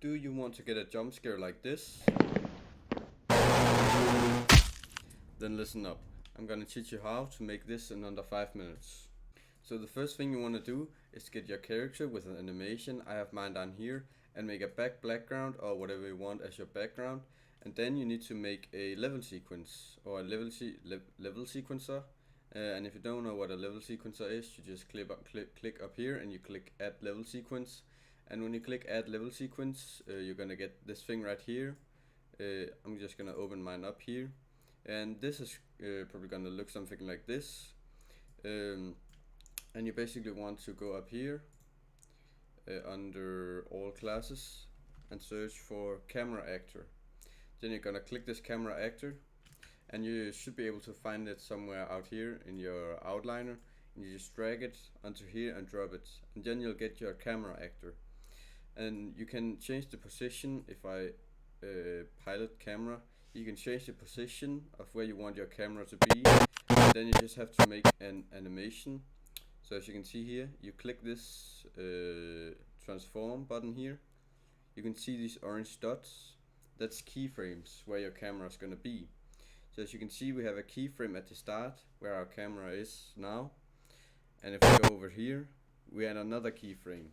Do you want to get a jump scare like this? Then listen up. I'm gonna teach you how to make this in under 5 minutes. So the first thing you want to do is get your character with an animation. I have mine down here, and make a background or whatever you want as your background. And then you need to make a level sequence or a level sequencer. And if you don't know what a level sequencer is, you just click up here and you click add level sequence. And when you click add level sequence, you're gonna get this thing right here. I'm just gonna open mine up here, and this is probably gonna look something like this. And you basically want to go up here under all classes and search for camera actor. Then you're gonna click this camera actor, and you should be able to find it somewhere out here in your outliner, and you just drag it onto here and drop it, and then you'll get your camera actor. And you can change the position. If I pilot camera, you can change the position of where you want your camera to be, and then you just have to make an animation. So as you can see here, you click this transform button here, you can see these orange dots. That's keyframes where your camera is gonna be. So as you can see, we have a keyframe at the start where our camera is now, and if we go over here, we add another keyframe,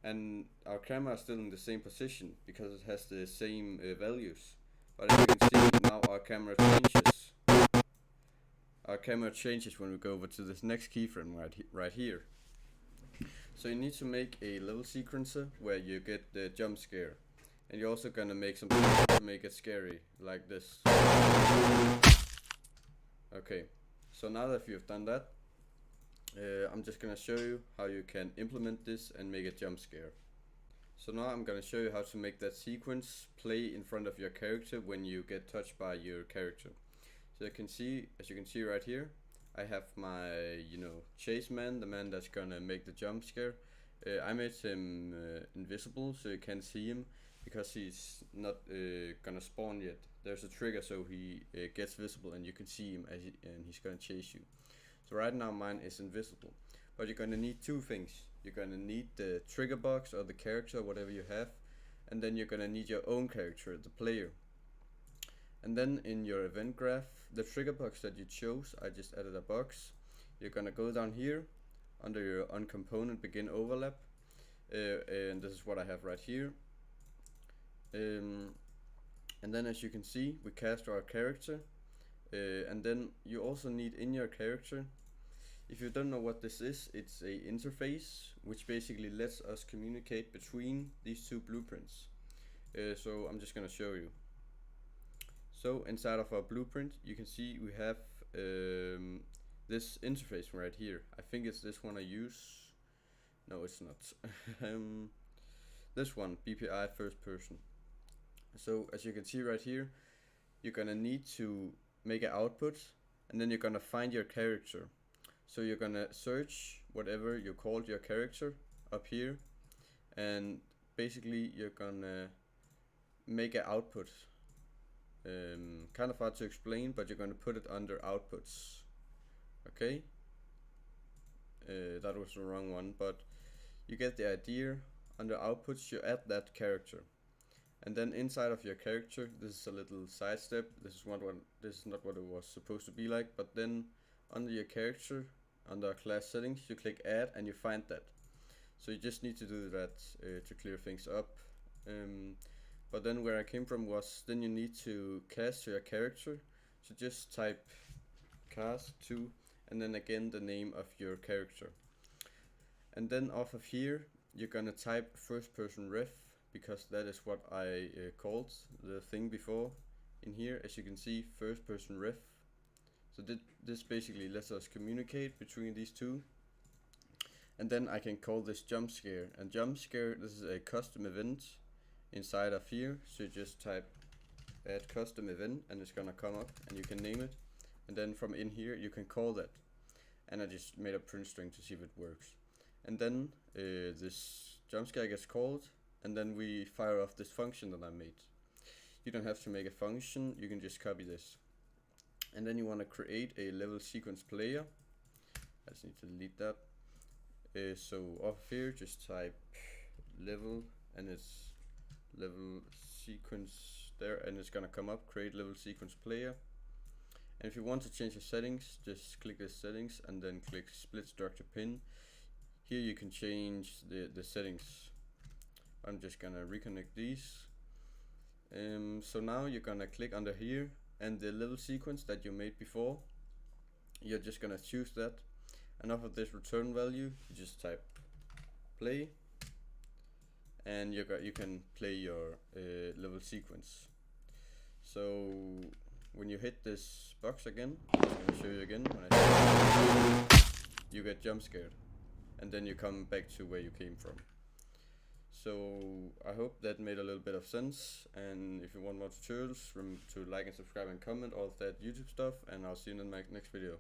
and our camera is still in the same position because it has the same values. But as you can see, now our camera changes. Our camera changes when we go over to this next keyframe right here. So you need to make a level sequencer where you get the jump scare, and you're also gonna make something to make it scary, like this. Okay, so now that you've done that, I'm just gonna show you how you can implement this and make a jump scare. So now I'm gonna show you how to make that sequence play in front of your character when you get touched by your character. So you can see, as you can see right here, I have my, chase man, the man that's gonna make the jump scare. I made him invisible, so you can't see him because he's not gonna spawn yet. There's a trigger, so he gets visible and you can see him and he's gonna chase you. So right now mine is invisible, but you're gonna need two things. You're gonna need the trigger box or the character, whatever you have, and then you're gonna need your own character, the player. And then in your event graph, the trigger box that you chose, I just added a box. You're gonna go down here under your uncomponent begin overlap, and this is what I have right here. And then as you can see, we cast our character, and then you also need in your character, if you don't know what this is, it's a interface which basically lets us communicate between these two blueprints. So I'm just gonna show you. So inside of our blueprint, you can see we have this interface right here. I think it's this one I use. No, it's not. This one, BPI first person. So as you can see right here, you're gonna need to make an output, and then you're gonna find your character. So you're gonna search whatever you called your character up here, and basically you're gonna make an output. Kind of hard to explain, but you're gonna put it under outputs. Okay, that was the wrong one, but you get the idea. Under outputs, you add that character, and then inside of your character, this is a little side step. This is not what it was supposed to be like. But then under your character, under class settings, you click add and you find that. So you just need to do that to clear things up. But then where I came from was, then you need to cast to your character. So just type cast to, and then again the name of your character. And then off of here, you're gonna type first person ref, because that is what I called the thing before in here. As you can see, first person ref. So this basically lets us communicate between these two. And then I can call this jump scare. And jump scare, this is a custom event inside of here. So you just type add custom event and it's gonna come up and you can name it. And then from in here you can call that. And I just made a print string to see if it works. And then this jump scare gets called, and then we fire off this function that I made. You don't have to make a function, you can just copy this. And then you want to create a level sequence player. I just need to delete that. So off here, just type level, and it's level sequence there, and it's gonna come up, create level sequence player. And if you want to change the settings, just click the settings and then click split structure pin. Here you can change the settings. I'm just gonna reconnect these. So now you're gonna click under here, and the level sequence that you made before, you're just gonna choose that, and off of this return value you just type play, and you can play your level sequence. So when you hit this box again, I'm gonna show you again, when you get jump scared, and then you come back to where you came from. So I hope that made a little bit of sense, and if you want more tutorials, remember to like and subscribe and comment all of that YouTube stuff, and I'll see you in the next video.